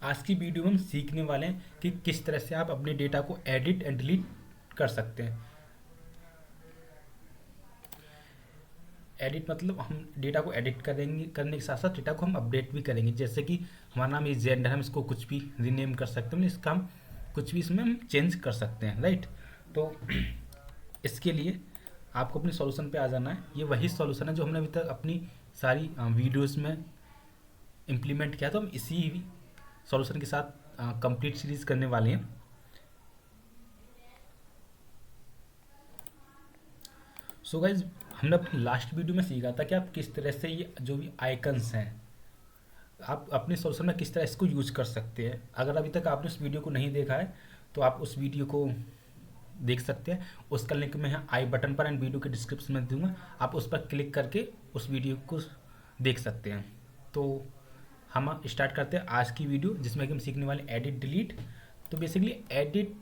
आज की वीडियो में हम सीखने वाले हैं कि किस तरह से आप अपने डेटा को एडिट एंड डिलीट कर सकते हैं। एडिट मतलब हम डेटा को एडिट करेंगे, करने के साथ साथ डेटा को हम अपडेट भी करेंगे। जैसे कि हमारा नाम ये जेंडर, हम इसको कुछ भी रीनेम कर सकते हैं, इसका हम कुछ भी इसमें हम चेंज कर सकते हैं, राइट। तो इसके लिए आपको अपने सॉल्यूशन पे आ जाना है। ये वही सॉल्यूशन है जो हमने अभी तक अपनी सारी वीडियोस में इम्प्लीमेंट किया, तो हम इसी सॉल्यूशन के साथ कंप्लीट सीरीज करने वाले हैं। सो गाइज, हमने अपनी लास्ट वीडियो में सीखा था कि आप किस तरह से ये जो भी आइकन्स हैं आप अपने सॉल्यूशन में किस तरह इसको यूज कर सकते हैं। अगर अभी तक आपने उस वीडियो को नहीं देखा है तो आप उस वीडियो को देख सकते हैं। उसका लिंक मैं यहाँ आई बटन पर एंड वीडियो के डिस्क्रिप्शन में दूंगा, आप उस पर क्लिक करके उस वीडियो को देख सकते हैं। तो हम स्टार्ट करते हैं आज की वीडियो, जिसमें कि हम सीखने वाले एडिट डिलीट। तो बेसिकली एडिट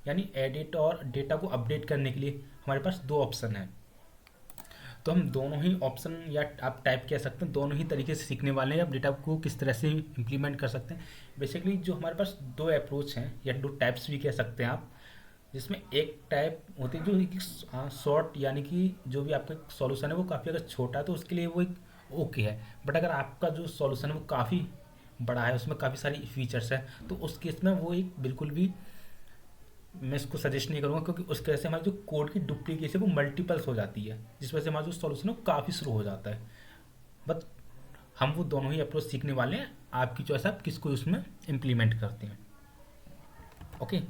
यानी एडिट और डेटा को अपडेट करने के लिए हमारे पास दो ऑप्शन है। तो हम दोनों ही ऑप्शन या आप टाइप कह सकते हैं, दोनों ही तरीके से सीखने वाले हैं। आप डेटा को किस तरह से इम्प्लीमेंट कर सकते हैं। बेसिकली जो हमारे पास दो अप्रोच हैं या दो टाइप्स भी कह सकते हैं आप, जिसमें एक टाइप होती है जो एक शॉर्ट, यानी कि जो भी आपका सॉल्यूशन है वो काफ़ी अगर छोटा है तो उसके लिए वो एक ओके है। बट अगर आपका जो सॉल्यूशन है वो काफ़ी बड़ा है, उसमें काफ़ी सारी फीचर्स हैं, तो उस केस में वो एक बिल्कुल भी मैं इसको सजेस्ट नहीं करूँगा, क्योंकि उसकी वजह से हमारी जो कोड की डुप्लीकेशन वो मल्टीपल्स हो जाती है, जिस वजह से हमारा जो सॉल्यूशन है वो काफ़ी स्लो हो जाता है। बट हम वो दोनों ही अप्रोच सीखने वाले हैं। आपकी चॉइस, आप किसको उसमें इम्प्लीमेंट करते हैं। ओके,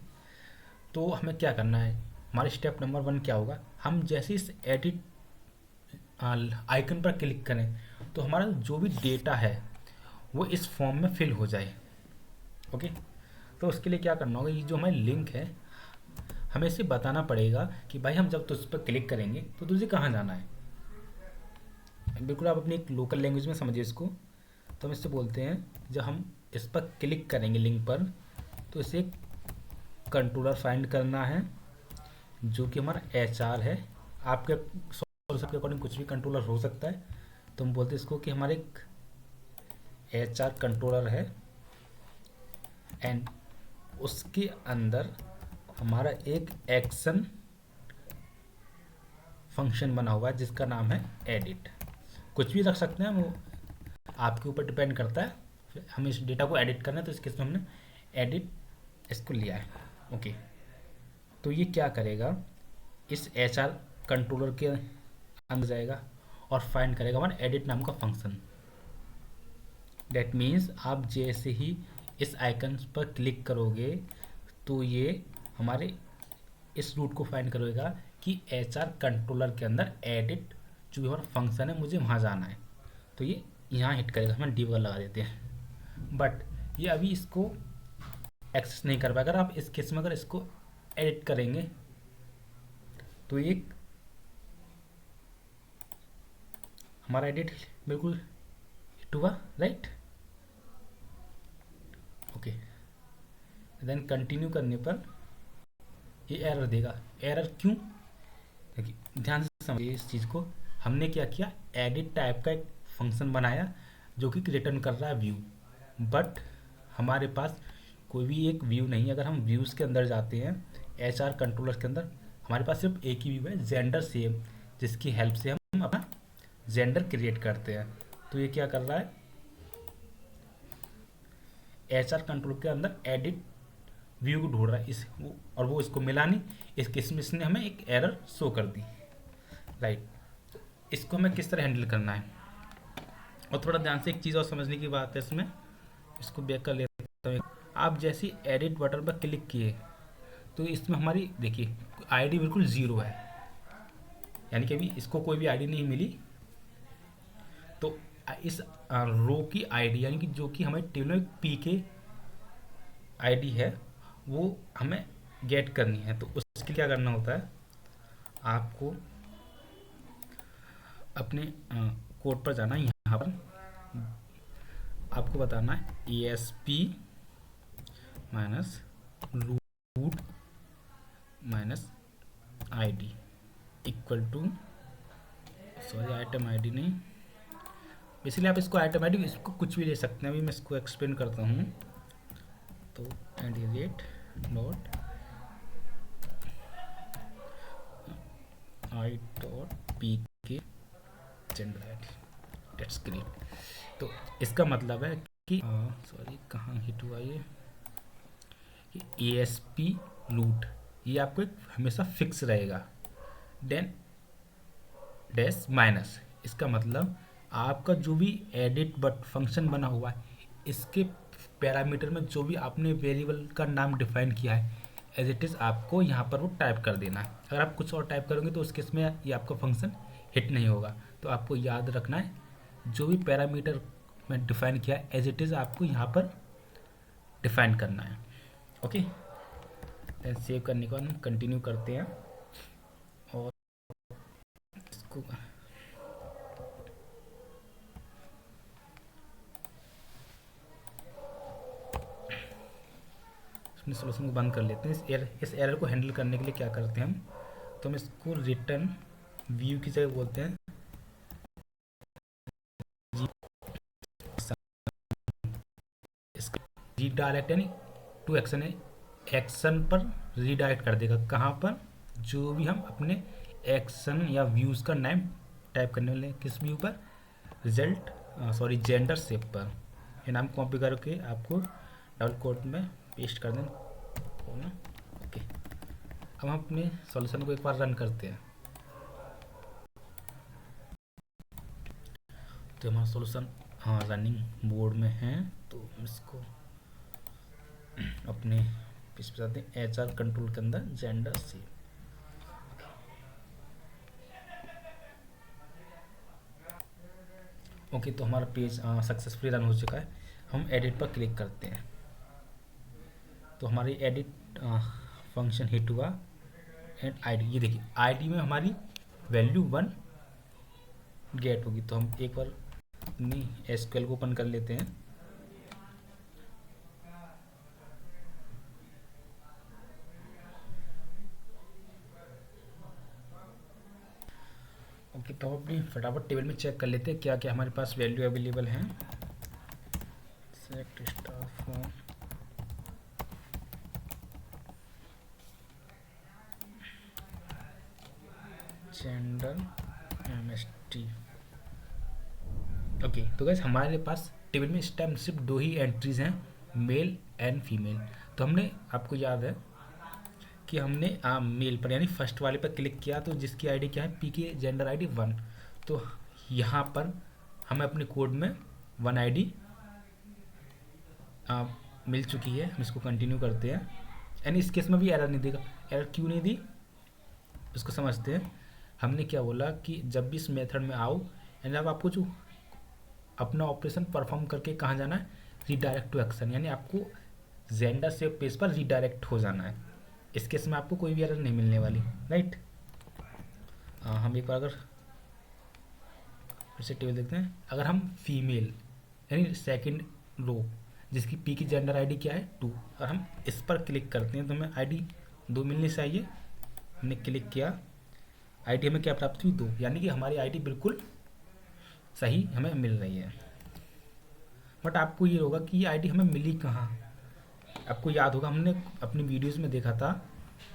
तो हमें क्या करना है, हमारे स्टेप नंबर 1 क्या होगा। हम जैसे इस एडिट आइकन पर क्लिक करें तो हमारा जो भी डेटा है वो इस फॉर्म में फिल हो जाए। ओके, तो उसके लिए क्या करना होगा, ये जो हमारी लिंक है हमें इसे बताना पड़ेगा कि भाई हम जब तुझ पर क्लिक करेंगे तो तुझे कहाँ जाना है। बिल्कुल आप अपनी एक लोकल लैंग्वेज में समझिए इसको। तो हम इससे बोलते हैं जब हम इस पर क्लिक करेंगे लिंक पर, तो इसे एक कंट्रोलर फाइंड करना है जो कि हमारा HR है। आपके सॉल्यूशन के अकॉर्डिंग कुछ भी कंट्रोलर हो सकता है। तो हम बोलते हैं इसको कि हमारे एक HR कंट्रोलर है एंड उसके अंदर हमारा एक एक्शन फंक्शन बना हुआ है जिसका नाम है एडिट। कुछ भी रख सकते हैं, वो आपके ऊपर डिपेंड करता है। हमें इस डेटा को एडिट करना है, तो इस केस में हमने एडिट इसको लिया है। ओके, तो ये क्या करेगा, इस HR कंट्रोलर के अंदर जाएगा और फाइंड करेगा हमारा एडिट नाम का फंक्शन। दैट मीन्स आप जैसे ही इस आइकन पर क्लिक करोगे तो ये हमारे इस रूट को फाइंड करेगा कि HR कंट्रोलर के अंदर एडिट जो भी हमारा फंक्शन है मुझे वहाँ जाना है। तो ये यहाँ हिट करेगा, हम डीबगर लगा देते हैं। बट ये अभी इसको एक्सेस नहीं कर पाएगा। अगर आप इस केस में अगर इसको एडिट करेंगे तो ये हमारा एडिट बिल्कुल हिट हुआ, राइट। ओके, देन कंटिन्यू करने पर ये एरर देगा। एरर क्यों, देखिए ध्यान से समझिए इस चीज़ को। हमने क्या किया, एडिट टाइप का एक फंक्शन बनाया जो कि रिटर्न कर रहा है व्यू, बट हमारे पास कोई भी एक व्यू नहीं है। अगर हम व्यूज़ के अंदर जाते हैं HR कंट्रोलर के अंदर, हमारे पास सिर्फ एक ही व्यू है, जेंडर सेम, जिसकी हेल्प से हम अपना जेंडर क्रिएट करते हैं। तो ये क्या कर रहा है, HR कंट्रोल के अंदर एडिट व्यू को ढूंढ रहा है और वो इसको मिला नहीं। इस केस में इसने हमें एक एरर शो कर दी, राइट। इसको हमें किस तरह हैंडल करना है, और थोड़ा ध्यान से एक चीज़ और समझने की बात है इसमें, इसको बैक कर लेता हूँ। आप जैसे एडिट बटन पर क्लिक किए तो इसमें हमारी देखिए आईडी बिल्कुल ज़ीरो है, यानी कि अभी इसको कोई भी आईडी नहीं मिली। तो इस रो की आईडी, यानी कि जो कि हमें टेबल में PK आईडी है, वो हमें गेट करनी है। तो उसके लिए क्या करना होता है, आपको अपने कोड पर जाना है। यहाँ पर आपको बताना है ESP minus root minus ID equal to, sorry item ID नहीं, इसलिए आप इसको आइटम ID इसको कुछ भी ले सकते हैं। अभी मैं इसको एक्सप्लेन करता हूँ। तो candidate dot I dot P के जेंडर आईडी, दैट्स ग्रेट। तो इसका मतलब है कि सॉरी कहाँ हिट हुआ ये, ए एस पी रूट ये आपको एक हमेशा फिक्स रहेगा। देन डैश माइनस, इसका मतलब आपका जो भी एडिट बट फंक्शन बना हुआ है इसके पैरामीटर में जो भी आपने वेरिएबल का नाम डिफाइन किया है एज इट इज़ आपको यहाँ पर वो टाइप कर देना है। अगर आप कुछ और टाइप करोगे तो उस केस में ये आपका फंक्शन हिट नहीं होगा। तो आपको याद रखना है जो भी पैरामीटर में डिफाइन किया है एज इट इज़ आपको यहाँ पर डिफाइन करना है। ओके, देन सेव करने के बाद हम कंटिन्यू करते हैं और इसको अपने सॉल्यूशन को बंद कर लेते हैं। इस एरर को हैंडल करने के लिए क्या करते हैं हम, तो हम इसको रिटर्न व्यू की जगह बोलते हैं रीडायरेक्ट, यानी टू एक्शन है, एक्शन पर रीडायरेक्ट कर देगा। कहाँ पर, जो भी हम अपने एक्शन या व्यूज़ का नाम टाइप करने वाले हैं, किस व्यू पर, रिजल्ट सॉरी जेंडर शेप पर। ये नाम कॉपी करके आपको डबल कोट में पेस्ट कर दें। ओके, अब हम अपने सॉल्यूशन को एक बार रन करते हैं। तो हमारा सॉल्यूशन रनिंग बोर्ड में है, तो हम इसको अपने पेज पे जाते हैं, HR कंट्रोल के अंदर जेंडर से। ओके, तो हमारा पेज सक्सेसफुली रन हो चुका है। हम एडिट पर क्लिक करते हैं तो हमारी एडिट फंक्शन हिट हुआ एंड आईडी, ये देखिए आईडी में हमारी वैल्यू 1 गेट होगी। तो हम एक बार अपनी SQL को ओपन कर लेते हैं। ओके, तो हम अपनी फटाफट टेबल में चेक कर लेते हैं क्या क्या हमारे पास वैल्यू अवेलेबल हैं। Select staff form, gender, MST। Okay, तो गाइस हमारे पास टेबल में इस टाइम सिर्फ 2 ही एंट्रीज हैं, मेल एंड फीमेल। तो हमने, आपको याद है कि हमने मेल पर यानी फर्स्ट वाले पर क्लिक किया, तो जिसकी आईडी क्या है, PK जेंडर आईडी 1। तो यहाँ पर हमें अपने कोड में 1 आईडी मिल चुकी है। हम इसको कंटिन्यू करते हैं, यानी इस केस में भी एरर नहीं देगा। एरर क्यों नहीं दी इसको समझते हैं। हमने क्या बोला कि जब भी इस मेथड में आओ, यानी अब आपको जो अपना ऑपरेशन परफॉर्म करके कहाँ जाना है, रीडायरेक्ट टू एक्शन, यानी आपको जेंडर से पेज पर रीडायरेक्ट हो जाना है। इस केस में आपको कोई भी एरर नहीं मिलने वाली, राइट। हम एक बार अगर फिर से टेबल देखते हैं, अगर हम फीमेल यानी सेकंड रो जिसकी पी की जेंडर आईडी क्या है 2, और हम इस पर क्लिक करते हैं तो हमें आईडी 2 मिलनी चाहिए। हमने क्लिक किया, आईडी हमें क्या प्राप्त हुई 2, यानी कि हमारी आईडी बिल्कुल सही हमें मिल रही है। बट आपको ये होगा कि ये आईडी हमें मिली कहाँ। आपको याद होगा हमने अपनी वीडियोस में देखा था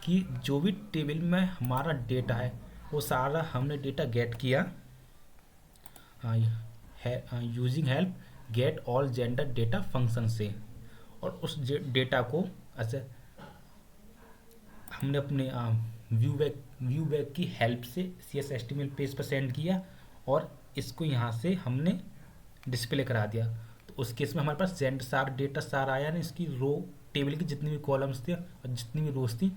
कि जो भी टेबल में हमारा डेटा है वो सारा हमने डेटा गेट किया using help get all gender data function से, और उस डेटा को अच्छा हमने अपने व्यू बैक की हेल्प से CSS/HTML पेज पर सेंड किया और इसको यहाँ से हमने डिस्प्ले करा दिया। तो उस केस में हमारे पास जेंडर सारा डेटा सारा आया ना, इसकी रो टेबल की जितनी भी कॉलम्स थे और जितनी भी रोज थी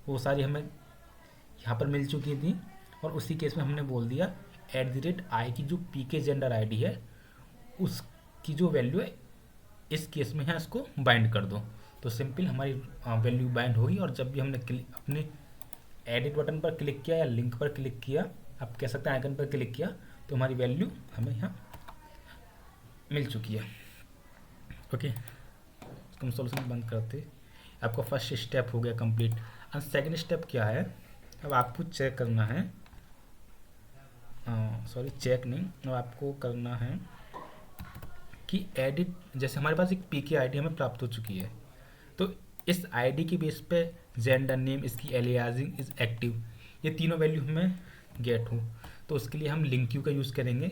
वो सारी हमें यहाँ पर मिल चुकी थी। और उसी केस में हमने बोल दिया @i की जो PK जेंडर आईडी है उसकी जो वैल्यू है इस केस में है इसको बाइंड कर दो। तो सिंपल हमारी वैल्यू बाइंड होगी। और जब भी हमने अपने एडिट बटन पर क्लिक किया या लिंक पर क्लिक किया, आप कह सकते हैं आइकन पर क्लिक किया, तो हमारी वैल्यू हमें यहाँ मिल चुकी है। ओके, हम सॉल्यूशन बंद करते। आपका फर्स्ट स्टेप हो गया कंप्लीट। और सेकंड स्टेप क्या है, अब आपको चेक करना है, सॉरी चेक नहीं, अब आपको करना है कि एडिट, जैसे हमारे पास एक PK आईडी हमें प्राप्त हो चुकी है, तो इस आईडी के बेस पे जेंडर नेम, इसकी एलियासिंग इज एक्टिव, ये तीनों वैल्यू हमें गेट हो। तो उसके लिए हम लिंक क्यू का यूज़ करेंगे।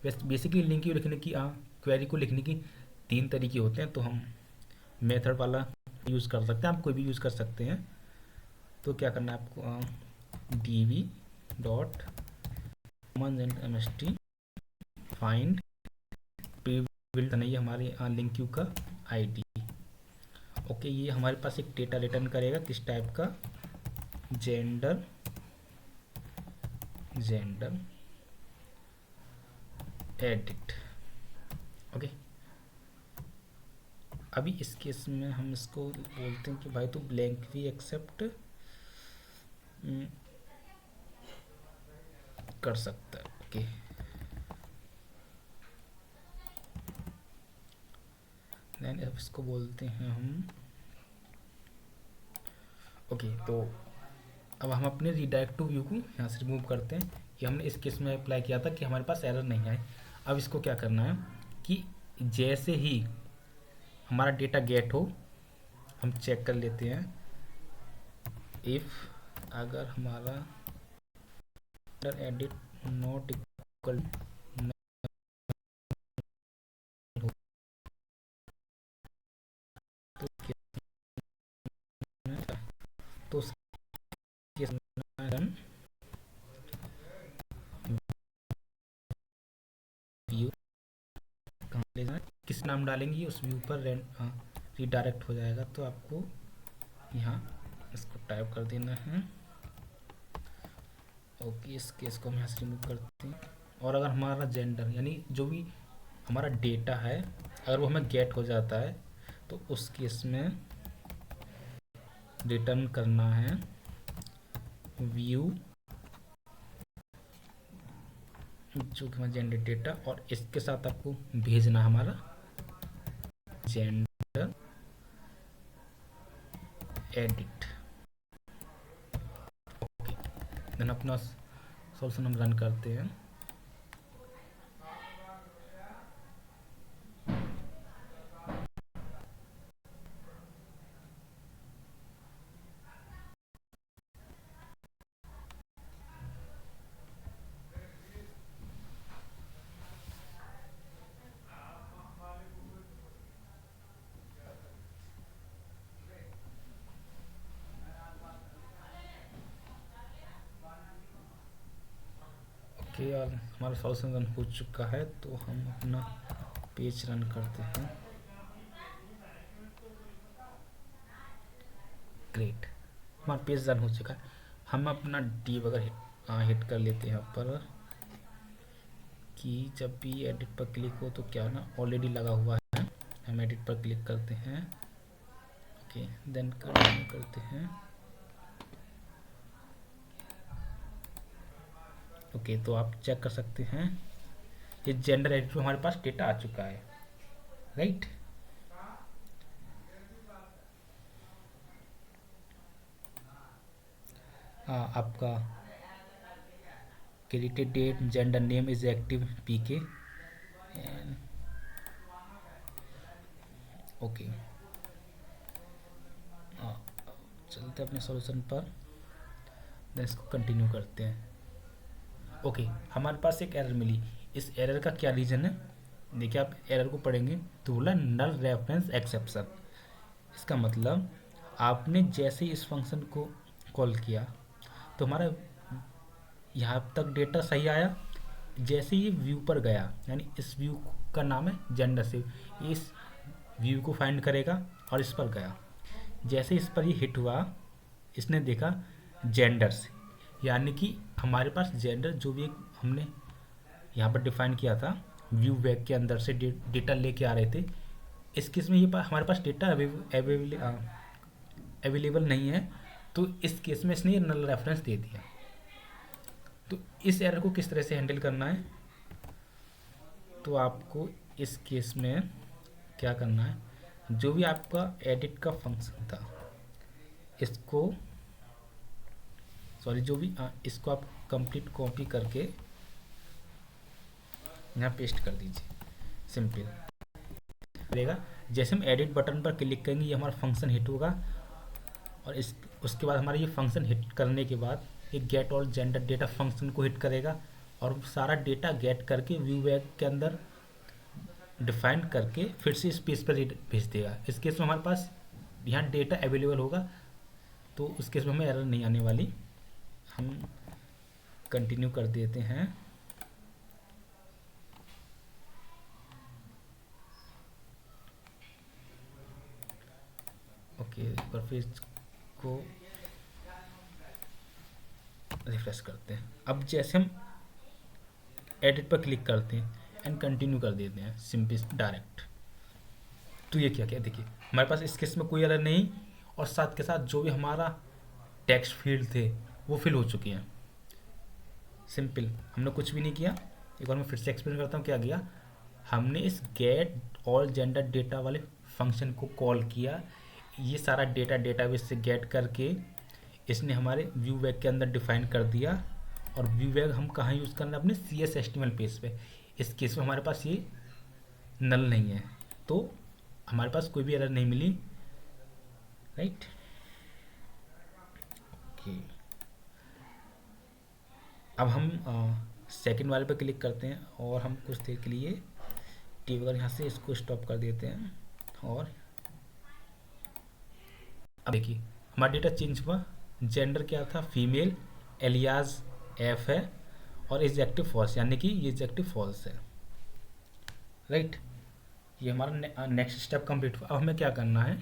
बेसिकली लिंक क्यू लिखने की क्वेरी को लिखने की तीन तरीके होते हैं, तो हम मेथड वाला यूज़ कर सकते हैं, आप कोई भी यूज़ कर सकते हैं। तो क्या करना है आपको, D V dot M S T find prebuild नहीं, हमारे लिंक क्यू का आईडी। ओके, ये हमारे पास एक डेटा रिटर्न करेगा किस टाइप का, जेंडर एडिट। ओके, अभी इस केस में हम इसको बोलते हैं कि भाई तू ब्लैंक भी एक्सेप्ट कर सकता है। ओके, देन अब इसको बोलते हैं हम, ओके, तो अब हम अपने रीडायरेक्ट टू व्यू को यहाँ से रिमूव करते हैं। ये हमने इस केस में अप्लाई किया था कि हमारे पास एरर नहीं आए। अब इसको क्या करना है कि जैसे ही हमारा डेटा गेट हो, हम चेक कर लेते हैं इफ़ अगर हमारा एडिट नॉट इक्वल हो तो व्यू कहाँ ले जाए, किस नाम डालेंगे उस व्यू पर रीडायरेक्ट हो जाएगा। तो आपको यहाँ इसको टाइप कर देना है। ओके, इस केस को हम यहाँ से रिमूव करते हैं। और अगर हमारा जेंडर यानी जो भी हमारा डेटा है अगर वो हमें गेट हो जाता है तो उस केस में रिटर्न करना है व्यू जो कि हमारा जेंडर डेटा, और इसके साथ आपको भेजना हमारा जेंडर एडिट। ओके, देन अपना सॉल्यूशन हम रन करते हैं। ओके, और हमारा सॉल्यूशन रन हो चुका है, तो हम अपना पेज रन करते हैं। ग्रेट, हमारा पेज रन हो चुका है। हम अपना डी वगैरह हिट कर लेते हैं यहाँ पर कि जब भी एडिट पर क्लिक हो तो क्या ना ऑलरेडी लगा हुआ है, हम एडिट पर क्लिक करते हैं। ओके, देन कंटिन्यू करते हैं। ओके, तो आप चेक कर सकते हैं ये जेंडर एडिट में हमारे पास डेटा आ चुका है, राइट। आपका credited date, gender name is active PK and okay. चलते अपने सॉल्यूशन पर, देन इसको कंटिन्यू करते हैं। ओके, हमारे पास एक एरर मिली। इस एरर का क्या रीज़न है, देखिए आप एरर को पढ़ेंगे तो बोला नल रेफरेंस एक्सेप्शन। इसका मतलब आपने जैसे ही इस फंक्शन को कॉल किया तो हमारा यहाँ तक डेटा सही आया, जैसे ही व्यू पर गया, यानी इस व्यू का नाम है जेंडर से, इस व्यू को फाइंड करेगा और इस पर गया। जैसे इस पर ये हिट हुआ, इसने देखा जेंडर से, यानी कि हमारे पास जेंडर जो भी एक हमने यहाँ पर डिफाइन किया था व्यू बैग के अंदर से डेटा लेके आ रहे थे, इस केस में ये हमारे पास डेटा अवेलेबल नहीं है, तो इस केस में इसने ये नल रेफरेंस दे दिया। तो इस एरर को किस तरह से हैंडल करना है, तो आपको इस केस में क्या करना है, जो भी आपका एडिट का फंक्शन था इसको इसको आप कंप्लीट कॉपी करके यहाँ पेस्ट कर दीजिए, सिंपल। करेगा। जैसे हम एडिट बटन पर क्लिक करेंगे ये हमारा फंक्शन हिट होगा, और इस उसके बाद हमारा ये फंक्शन हिट करने के बाद एक get all gender data function को हिट करेगा, और सारा डेटा गेट करके व्यू बैग के अंदर डिफाइन करके फिर से इस पेज पर भेज देगा। इस केस में हमारे पास यहाँ डेटा अवेलेबल होगा, तो उस केस में हमें एरर नहीं आने वाली। हम कंटिन्यू कर देते हैं। ओके, एक बार फिर को रिफ्रेश करते हैं। अब जैसे हम एडिट पर क्लिक करते हैं एंड कंटिन्यू कर देते हैं सिंपली डायरेक्ट, तो ये क्या क्या देखिए हमारे पास इस केस में कोई एरर नहीं, और साथ के साथ जो भी हमारा टेक्स्ट फील्ड थे वो फिल हो चुके हैं। सिंपल, हमने कुछ भी नहीं किया। एक बार मैं फिर से एक्सप्लेन करता हूँ क्या किया। हमने इस गेट ऑल जेंडर डेटा वाले फंक्शन को कॉल किया, ये सारा डेटा डेटाबेस से गेट करके इसने हमारे व्यू बैग के अंदर डिफाइन कर दिया, और व्यू बैग हम कहाँ यूज़ करना है, अपने CSHTML पेज पे। इस केस में हमारे पास ये नल नहीं है, तो हमारे पास कोई भी एरर नहीं मिली, राइट। ओके, अब हम सेकंड वाले पर क्लिक करते हैं, और हम कुछ देर के लिए टी वगैरह यहाँ से इसको स्टॉप कर देते हैं। और अब देखिए हमारा डेटा चेंज हुआ। जेंडर क्या था, फीमेल, एलियाज एफ है, और एग्जेक्टिव फॉल्स, यानी कि ये एग्जेक्टिव फॉल्स है, राइट। ये हमारा नेक्स्ट स्टेप कंप्लीट हुआ। अब हमें क्या करना है,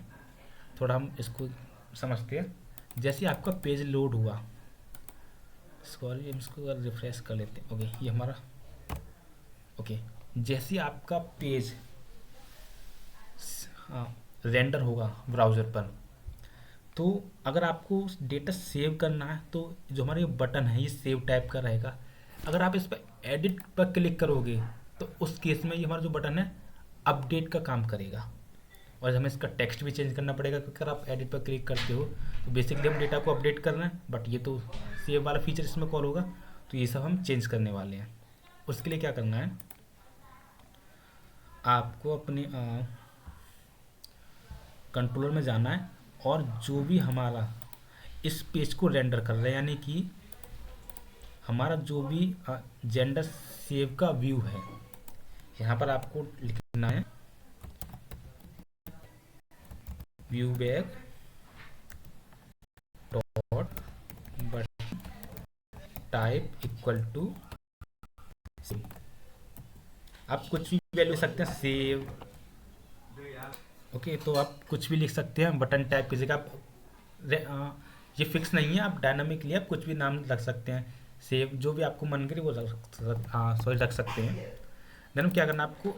थोड़ा हम इसको समझते हैं। जैसे आपका पेज लोड हुआ, सॉरी इसको रिफ्रेश कर लेते हैं। ओके, ये हमारा ओके, जैसे आपका पेज रेंडर होगा ब्राउज़र पर, तो अगर आपको डेटा सेव करना है तो जो हमारा ये बटन है ये सेव टाइप का रहेगा। अगर आप इस पर एडिट पर क्लिक करोगे तो उस केस में ये हमारा जो बटन है अपडेट का काम करेगा, और हमें इसका टेक्स्ट भी चेंज करना पड़ेगा, क्योंकि अगर आप एडिट पर क्लिक करते हो तो बेसिकली हम डेटा को अपडेट कर रहे हैं, बट ये तो सेव वाला फीचर इसमें कॉल होगा, तो ये सब हम चेंज करने वाले हैं। उसके लिए क्या करना है, आपको अपने कंट्रोलर में जाना है, और जो भी हमारा इस पेज को रेंडर कर रहा है, यानी कि हमारा जो भी जेंडर सेव का व्यू है, यहाँ पर आपको लिखना है view bag dot button type equal to save. आप कुछ भी वैल्यू लिख सकते हैं, सेव। ओके, तो आप कुछ भी लिख सकते हैं बटन टाइप की जगह। ये फिक्स नहीं है, आप डायनामिकली आप कुछ भी नाम रख सकते हैं, सेव, जो भी आपको मन करे वो रख सकते हैं। देन क्या करना, आपको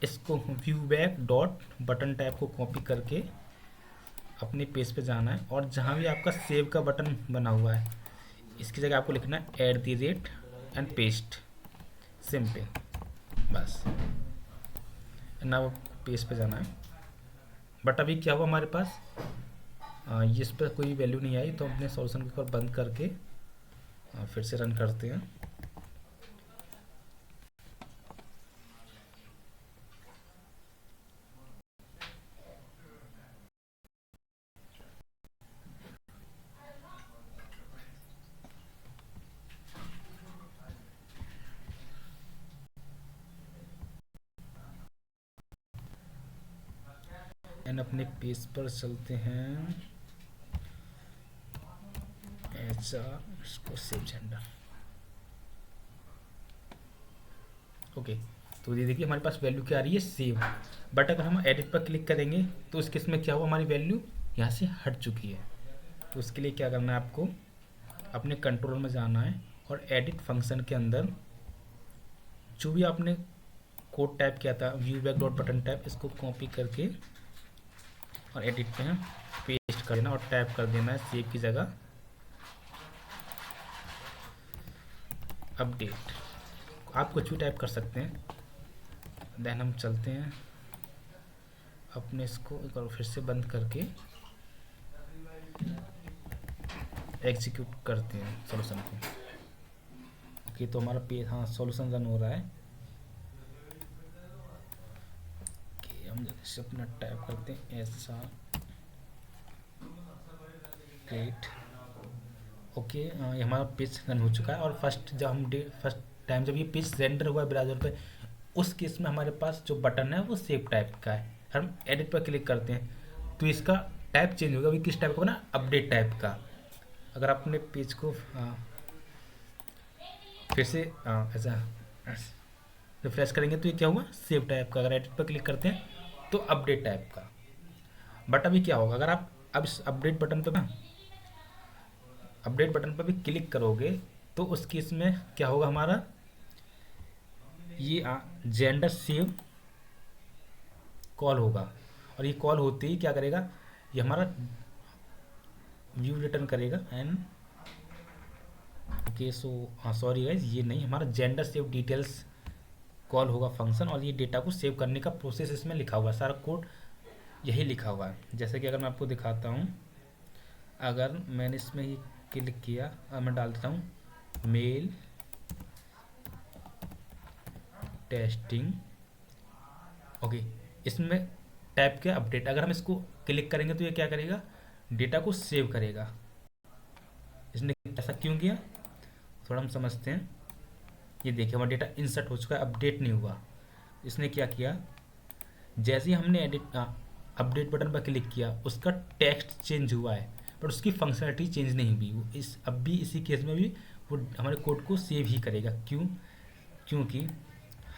इसको view back dot button type को कॉपी करके अपने पेज पे जाना है, और जहाँ भी आपका सेव का बटन बना हुआ है इसकी जगह आपको लिखना है @ एंड पेस्ट, सिंपल, बस ना पेज पे जाना है। बट अभी क्या हुआ हमारे पास, इस पर कोई वैल्यू नहीं आई, तो हम अपने सॉल्यूशन को बंद करके फिर से रन करते हैं। एंड अपने पेज पर चलते हैं, इसको सेव जेंडर। ओके, तो ये देखिए हमारे पास वैल्यू क्या आ रही है, सेव। बट अगर हम एडिट पर क्लिक करेंगे तो उस केस में क्या हुआ, हमारी वैल्यू यहाँ से हट चुकी है। तो उसके लिए क्या करना है, आपको अपने कंट्रोल में जाना है, और एडिट फंक्शन के अंदर जो भी आपने कोड टाइप किया था view back dot button type, इसको कॉपी करके और एडिट पे पेस्ट कर देना, और टाइप कर देना है सेव की जगह अपडेट। आप कुछ भी टाइप कर सकते हैं। देन हम चलते हैं अपने इसको एक बार फिर से बंद करके एग्जीक्यूट करते हैं सॉल्यूशन को। ओके, तो हमारा पेज, हाँ, सॉल्यूशन रन हो रहा है। ओके, हम हम जल्दी से अपना टाइप करते हैं ऐसा ग्रेट। ओके, ये हमारा पेज रन हो चुका है। और फर्स्ट टाइम जब ये पेज रेंडर हुआ है ब्राउज़र पे, उस केस में हमारे पास जो बटन है वो सेव टाइप का है। हम एडिट पर क्लिक करते हैं तो इसका टाइप चेंज होगा। अभी किस टाइप का बना, अपडेट टाइप का। अगर आप अपने पेज को फिर से ऐसा रिफ्रेश करेंगे तो ये क्या हुआ, सेव टाइप का। अगर एडिट पर क्लिक करते हैं तो अपडेट टाइप का। बट अभी क्या होगा, अगर आप अब इस अपडेट बटन पर भी क्लिक करोगे तो उस केस में क्या होगा, हमारा ये जेंडर सेव कॉल होगा। और ये कॉल होते ही क्या करेगा, ये हमारा व्यू रिटर्न करेगा। And okay, so sorry guys, ये नहीं, हमारा जेंडर सेव डिटेल्स कॉल होगा फंक्शन। और ये डेटा को सेव करने का प्रोसेस इसमें लिखा हुआ है, सारा कोड यही लिखा हुआ है। जैसे कि अगर मैं आपको दिखाता हूँ, अगर मैंने इसमें ही क्लिक किया, अब मैं डाल देता हूँ मेल टेस्टिंग। ओके, इसमें टाइप के अपडेट, अगर हम इसको क्लिक करेंगे तो ये क्या करेगा, डेटा को सेव करेगा। इसने ऐसा क्यों किया, थोड़ा हम समझते हैं। ये देखिए हमारा डेटा इंसर्ट हो चुका है, अपडेट नहीं हुआ। इसने क्या किया, जैसे ही हमने अपडेट बटन पर क्लिक किया, उसका टेक्स्ट चेंज हुआ है पर उसकी फंक्शनलिटी चेंज नहीं हुई। वो अब भी इसी केस में भी वो हमारे कोड को सेव ही करेगा। क्यों, क्योंकि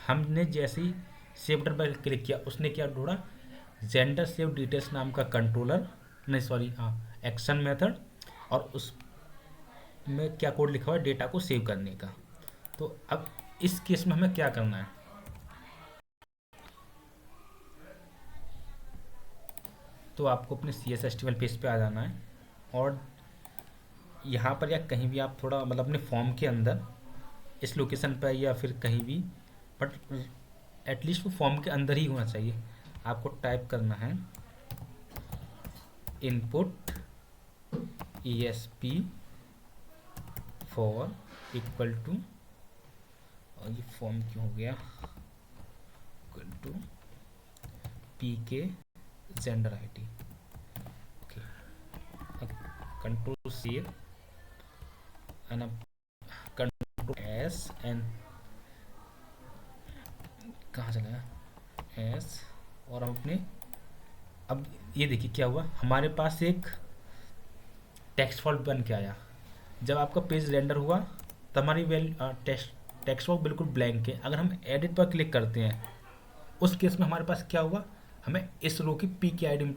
हमने जैसे ही सेव बटन पर क्लिक किया, उसने क्या ढूंढा, जेंडर सेव डिटेल्स नाम का कंट्रोलर, नहीं सॉरी एक्शन मेथड, और उसमें क्या कोड लिखा हुआ है, डेटा को सेव करने का। तो अब इस केस में हमें क्या करना है, तो आपको अपने CSS HTML पेज पे आ जाना है। और यहाँ पर या कहीं भी आप थोड़ा मतलब अपने फॉर्म के अंदर इस लोकेशन पर या फिर कहीं भी, बट एटलीस्ट वो फॉर्म के अंदर ही होना चाहिए। आपको टाइप करना है input ESP for equal to, और ये फॉर्म क्यों हो गया, equal to PK gender ID। Okay, control C and control S and कहाँ चला गया S, और हम अपने, अब ये देखिए क्या हुआ, हमारे पास एक टेक्स्ट फॉल्ट बन के आया। जब आपका पेज रेंडर हुआ तब हमारी टेक्स्ट बॉक्स बिल्कुल ब्लैंक है। अगर हम एडिट पर क्लिक करते हैं उस केस में हमारे पास क्या हुआ, हमें इस रो की PK ID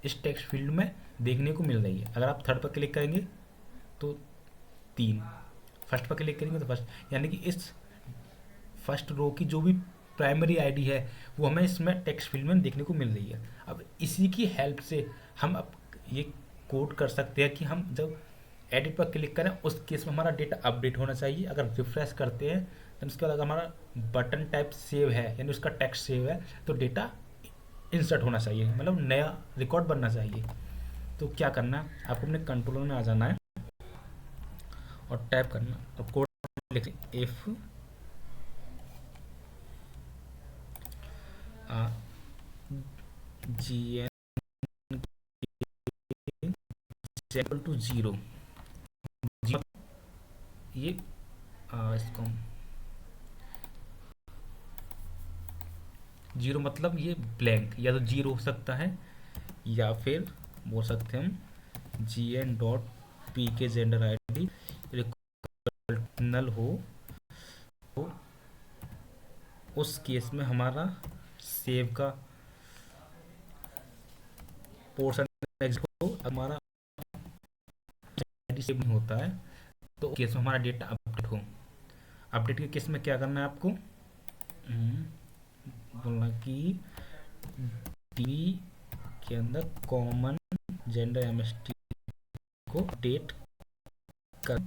इस टेक्स्ट फील्ड में देखने को मिल रही है। अगर आप थर्ड पर क्लिक करेंगे तो 3, फर्स्ट पर क्लिक करेंगे तो फर्स्ट, यानी कि इस फर्स्ट रो की जो भी प्राइमरी ID है वो हमें इसमें टेक्स्ट फील्ड में देखने को मिल रही है। अब इसी की हेल्प से हम अब ये कोड कर सकते हैं कि हम जब एडिट पर क्लिक करें उस केस में हमारा डेटा अपडेट होना चाहिए। अगर रिफ्रेश करते हैं तो उसके बाद अगर हमारा बटन टाइप सेव है यानी उसका टेक्स्ट सेव है तो डेटा इंसर्ट होना चाहिए, मतलब नया रिकॉर्ड बनना चाहिए। तो क्या करना है, आपको अपने कंट्रोलर में आ जाना है और टाइप करना, और कोड लिख इफ GN इक्वल टू 0, ये इसको 0 मतलब ये ब्लैंक, या तो 0 हो सकता है या फिर बोल सकते हैं हम GN.PK जेंडर ID नल हो, तो उस केस में हमारा सेव का पोर्शन हो, हमारा सेव नहीं होता है तो केस में हमारा डेटा अपडेट हो। अपडेट के केस में क्या करना है आपको, बोलना कि डी के अंदर कॉमन जेंडर MST को अपडेट कर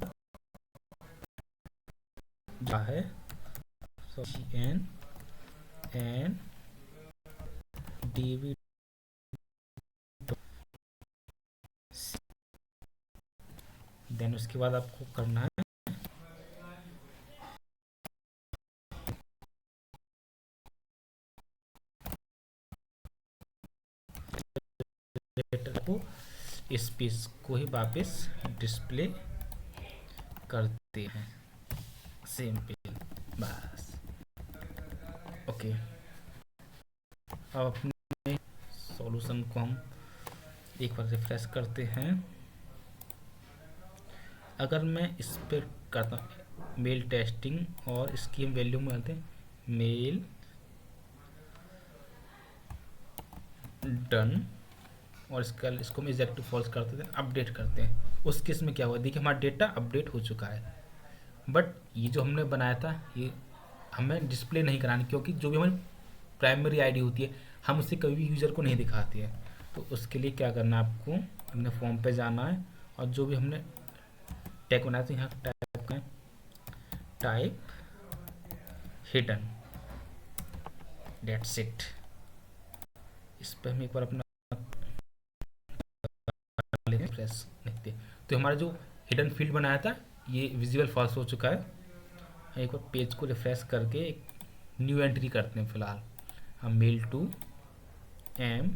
है, GN एंड DB, देन उसके बाद आपको करना है डेटा को इस पेज को ही वापस डिस्प्ले करते हैं, सिंपल, बस। ओके, अब अपने सॉल्यूशन को हम एक बार रिफ्रेश करते हैं। अगर मैं इस पर करता हूँ मेल टेस्टिंग और इसकी हम वैल्यू में आते हैं मेल डन, और इसको हम इजेक्ट फॉल्स करते थे, अपडेट करते हैं। उस केस में क्या हुआ, देखिए हमारा डेटा अपडेट हो चुका है, बट ये जो हमने बनाया था ये हमें डिस्प्ले नहीं करानी, क्योंकि जो भी हमारी प्राइमरी आईडी होती है हम उसे कभी भी यूज़र को नहीं दिखाते हैं। तो उसके लिए क्या करना है, आपको अपने फॉर्म पे जाना है और जो भी हमने टैग बनाया था यहाँ टाइप करें, टाइप हिडन, डेट्स इट। इस पर हम एक बार अपना फ्रेश लिखते, तो हमारा जो हिडन फील्ड बनाया था ये विजुअल फॉल्स हो चुका है। एक बार पेज को रिफ्रेश करके एक न्यू एंट्री करते हैं। फिलहाल हम mail to M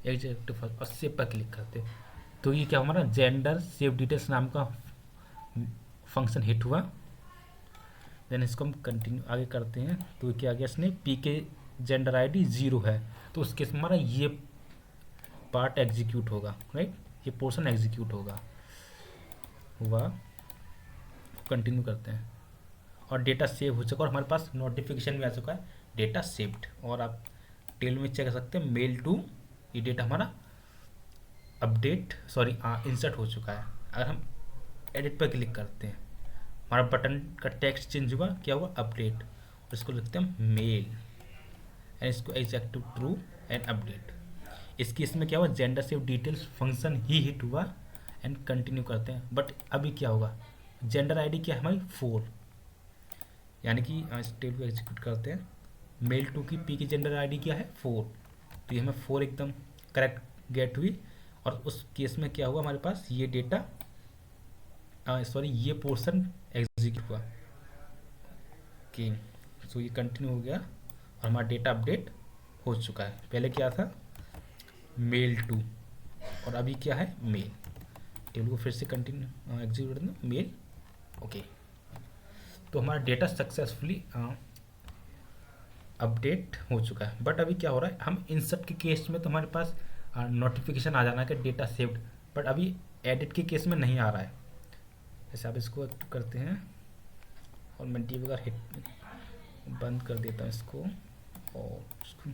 is active false और सेव पर क्लिक करते हैं। तो ये क्या हमारा जेंडर सेव डिटेल्स नाम का फंक्शन हिट हुआ। देन इसको हम कंटिन्यू आगे करते हैं। तो क्या आ गया, इसने पी के जेंडर आईडी 0 है, तो उस केस में हमारा ये पार्ट एग्जीक्यूट होगा, राइट, ये पोर्शन एग्जीक्यूट होगा हुआ। कंटिन्यू करते हैं और डेटा सेव हो चुका और हमारे पास नोटिफिकेशन भी आ चुका है, डेटा सेव्ड। और आप टेल में चेक कर सकते हैं मेल टू, ये डेटा हमारा अपडेट इंसर्ट हो चुका है। अगर हम एडिट पर क्लिक करते हैं हमारा बटन का टेक्स्ट चेंज हुआ, क्या हुआ, अपडेट, और इसको लिखते हैं मेल एंड इसको एग्जेक्टिव ट्रू एंड अपडेट। इसकी इसमें क्या हुआ, जेंडर सेव डिटेल्स फंक्शन ही हिट हुआ एंड कंटिन्यू करते हैं। बट अभी क्या होगा, जेंडर आईडी क्या है हमारी 4, यानी कि इस टेल को एग्जीक्यूट करते हैं। मेल टू की पी की जेंडर आईडी क्या है 4, तो ये हमें 4 एकदम करेक्ट गेट हुई। और उस केस में क्या हुआ, हमारे पास ये डेटा ये पोर्शन एग्जीक्यूट हुआ। ओके, सो ये कंटिन्यू हो गया और हमारा डेटा अपडेट हो चुका है। पहले क्या था मेल टू और अभी क्या है मेल। टेबल को फिर से कंटिन्यू एग्जीक्यूट करना मेल। ओके, तो हमारा डेटा सक्सेसफुली अपडेट हो चुका है। बट अभी क्या हो रहा है, हम इंसर्ट के केस में तो हमारे पास नोटिफिकेशन आ जाना है कि डेटा सेव्ड, बट अभी एडिट के केस में नहीं आ रहा है। जैसे आप इसको एक्टिव करते हैं और मैं डी वगैरह हिट बंद कर देता हूँ इसको और इसको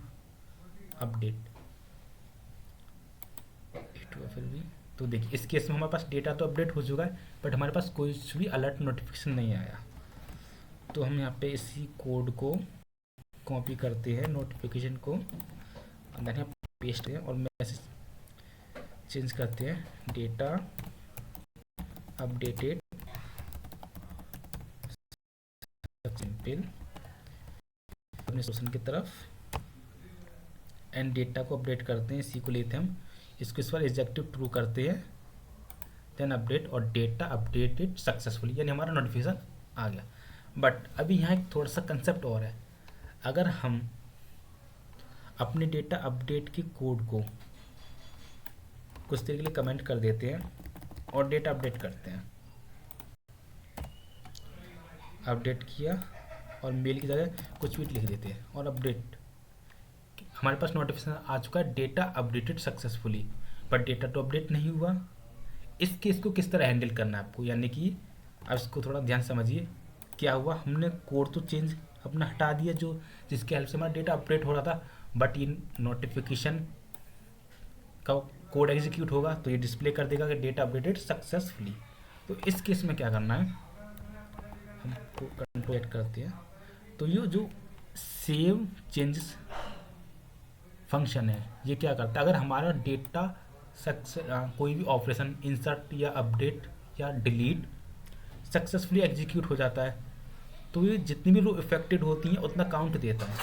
अपडेट हिट हुआ फिर भी। तो देखिए इस केस में हमारे पास डेटा तो अपडेट हो चुका है बट हमारे पास कोई भी अलर्ट नोटिफिकेशन नहीं आया। तो हम यहाँ पे इसी कोड को कॉपी करते हैं, नोटिफिकेशन को अंदर यहाँ पेस्ट है और मैसेज चेंज करते हैं, डेटा अपडेटेड सिंपल अपने सोल्यूशन की तरफ एंड डेटा को अपडेट करते हैं। इसी को लेते हैं हम, इसको इस बार एग्जेक्टिव ट्रू करते हैं, देन अपडेट और डेटा अपडेटेड सक्सेसफुली, यानी हमारा नोटिफिकेशन आ गया। बट अभी यहाँ एक थोड़ा सा कंसेप्ट और है, अगर हम अपने डेटा अपडेट के कोड को कुछ देर के लिए कमेंट कर देते हैं और डेटा अपडेट करते हैं, अपडेट किया और मेल की जगह कुछ भी लिख देते हैं और अपडेट, हमारे पास नोटिफिकेशन आ चुका है data updated successfully, but data तो अपडेट नहीं हुआ। इस केस को किस तरह हैंडल करना है आपको, यानी कि अब इसको थोड़ा ध्यान समझिए। क्या हुआ, हमने कोड तो चेंज अपना हटा दिया जो जिसके हेल्प से हमारा डेटा अपडेट हो रहा था, बट ये नोटिफिकेशन का कोड एग्जीक्यूट होगा तो ये डिस्प्ले कर देगा कि डेटा अपडेटेड सक्सेसफुली। तो इस केस में क्या करना है, हम कंट्रोल ऐड करते हैं। तो ये जो सेव चेंजेस फंक्शन है ये क्या करता है, अगर हमारा डेटा कोई भी ऑपरेशन इंसर्ट या अपडेट या डिलीट सक्सेसफुली एग्जीक्यूट हो जाता है तो ये जितनी भी रो इफेक्टेड होती हैं उतना काउंट देता है।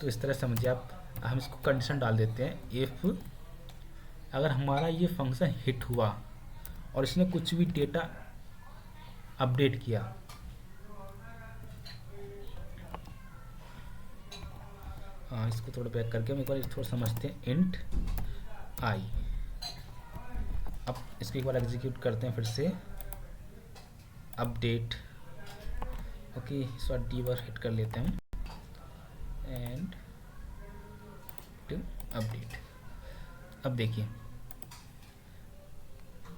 तो इस तरह समझिए आप, हम इसको कंडीशन डाल देते हैं, इफ अगर हमारा ये फंक्शन हिट हुआ और इसने कुछ भी डेटा अपडेट किया हाँ, इसको थोड़ा बैक करके हम एक बार थोड़ा समझते हैं। इंट आई, अब इसको एक बार एग्जीक्यूट करते हैं फिर से। अपडेट, ओके, इस बार डी बार हिट कर लेते हैं एंड टू अपडेट। अब देखिए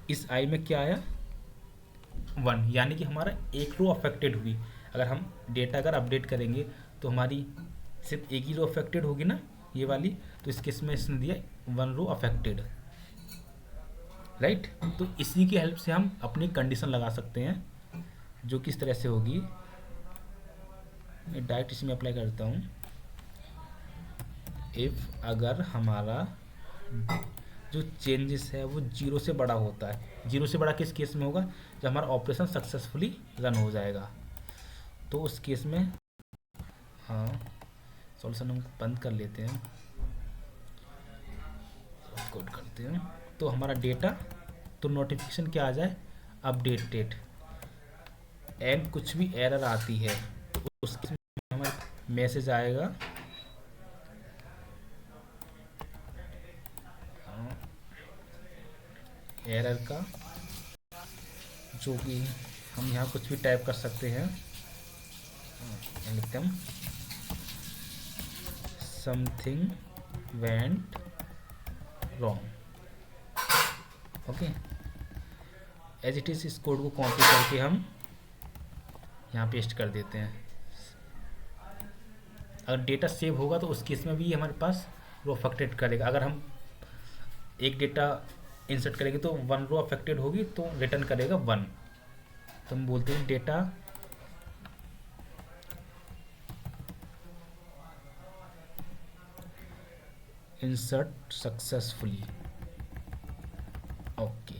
इस आई में क्या आया, 1, यानी कि हमारा एक रो अफेक्टेड हुई। अगर हम डेटा अगर अपडेट करेंगे तो हमारी सिर्फ एक ही रो अफेक्टेड होगी ना, ये वाली। तो इस केस में इसने दिया 1 रो अफेक्टेड, राइट। तो इसी की हेल्प से हम अपनी कंडीशन लगा सकते हैं, जो किस तरह से होगी। मैं डायरेक्ट इसमें अप्लाई करता हूँ। इफ़ अगर हमारा जो चेंजेस है वो 0 से बड़ा होता है, 0 से बड़ा किस केस में होगा, जब हमारा ऑपरेशन सक्सेसफुली रन हो जाएगा। तो उस केस में हाँ, सॉल्यूशन हम बंद कर लेते हैं, कोड करते हैं। तो हमारा डेटा, तो नोटिफिकेशन क्या आ जाए, अपडेटेड। एंड कुछ भी एरर आती है तो उसके हमारा मैसेज आएगा एरर का, जो कि हम यहाँ कुछ भी टाइप कर सकते हैं। लिखते हम something went wrong, okay. As it is इस कोड को कॉपी करके हम यहाँ पेस्ट कर देते हैं। अगर डेटा सेव होगा तो उस केस में भी हमारे पास रो अफेक्टेड करेगा। अगर हम एक डेटा इंसर्ट करेंगे तो 1 रो अफेक्टेड होगी तो रिटर्न करेगा 1। तो हम बोलते हैं डेटा इंसर्ट सक्सेसफुली, ओके।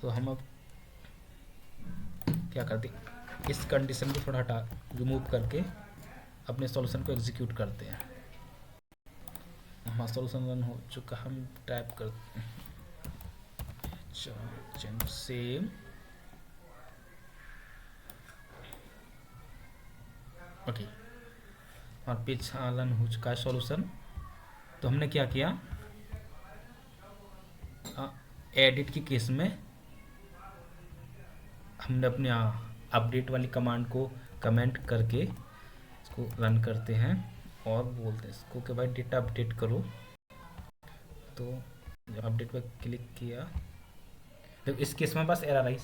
तो हम अब क्या करते हैं, इस कंडीशन को थोड़ा हटा रिमूव करके अपने सॉल्यूशन को एग्जीक्यूट करते हैं। हमारा सॉल्यूशन रन हो चुका, हम टाइप करते हैं सेम, ओके। हमारा पेज रन हो चुका है सॉल्यूशन। तो हमने क्या किया, एडिट की केस में हमने अपने अपडेट वाली कमांड को कमेंट करके इसको रन करते हैं और बोलते हैं इसको कि भाई डेटा अपडेट करो। तो जब अपडेट पर क्लिक किया तो इस केस में बस एरर आई,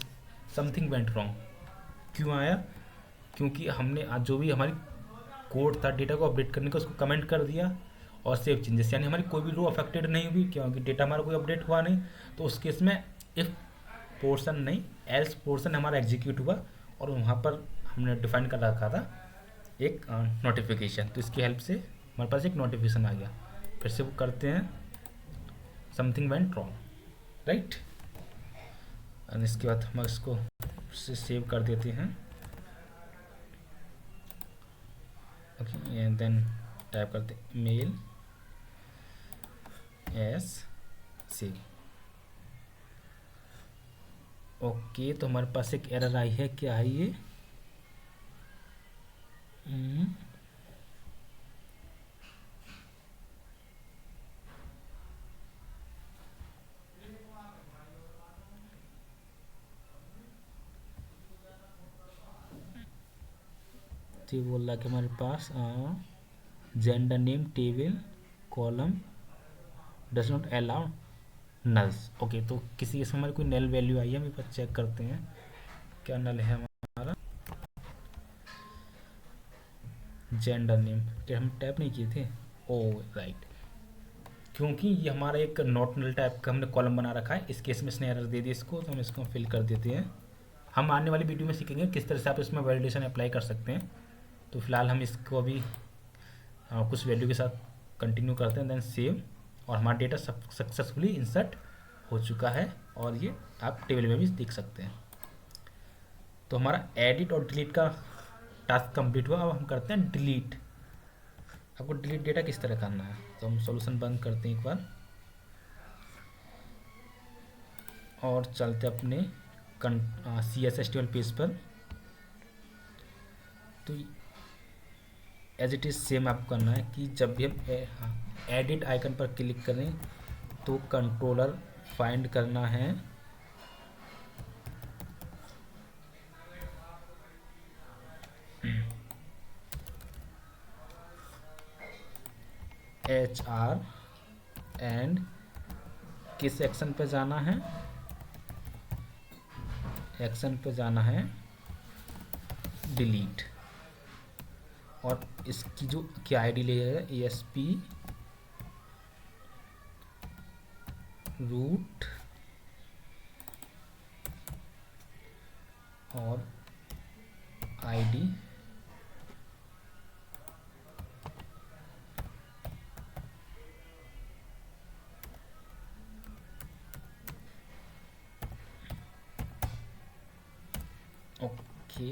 समथिंग वेंट रॉन्ग। क्यों आया, क्योंकि हमने आज जो भी हमारी कोड था डेटा को अपडेट करने का उसको कमेंट कर दिया और सेव चेंजेस, यानी हमारी कोई भी रो अफेक्टेड नहीं हुई क्योंकि डेटा हमारा कोई अपडेट हुआ नहीं। तो उस केस में इफ पोर्शन नहीं, एल्स पोर्शन हमारा एग्जीक्यूट हुआ और वहाँ पर हमने डिफाइन कर रखा था एक नोटिफिकेशन। तो इसकी हेल्प से हमारे पास एक नोटिफिकेशन आ गया। फिर से वो करते हैं समथिंग वेंट रॉन्ग, राइट। और इसके बाद हम इसको से सेव कर देते हैं, ओके। एंड देन टाइप करते मेल एस सेव, ओके। तो हमारे पास एक एरर आई है, क्या है ये, तो बोल रहा कि हमारे पास gender name table column does not allow nulls, okay. तो किसी इसमें हमारी कोई नल वैल्यू आई है, हम एक बार चेक करते हैं क्या नल है हमारा। जेंडर नेम क्या हम टैप नहीं किए थे, ओ राइट, क्योंकि ये हमारा एक नॉट नल टाइप का हमने कॉलम बना रखा है। इस केस में इसने एरर दे दी इसको, तो हम इसको फिल कर देते हैं। हम आने वाली वीडियो में सीखेंगे किस तरह से आप इसमें वैलिडेशन अप्लाई कर सकते हैं। तो फिलहाल हम इसको अभी कुछ वैल्यू के साथ कंटिन्यू करते हैं, देन सेव। और हमारा डेटा सक्सेसफुली इंसर्ट हो चुका है और ये आप टेबल में भी देख सकते हैं। तो हमारा एडिट और डिलीट का टास्क कंप्लीट हुआ। अब हम करते हैं डिलीट। आपको डिलीट डेटा किस तरह करना है, तो हम सॉल्यूशन बंद करते हैं एक बार और चलते अपने CSS टेबल पेज पर। तो एज इट इज़ सेम आपको करना है कि जब भी हम एडिट आइकन पर क्लिक करें तो कंट्रोलर फाइंड करना है HR एंड किस एक्शन पे जाना है, एक्शन पे जाना है डिलीट, और इसकी जो क्या आईडी लेगा ESP रूट और आईडी ओके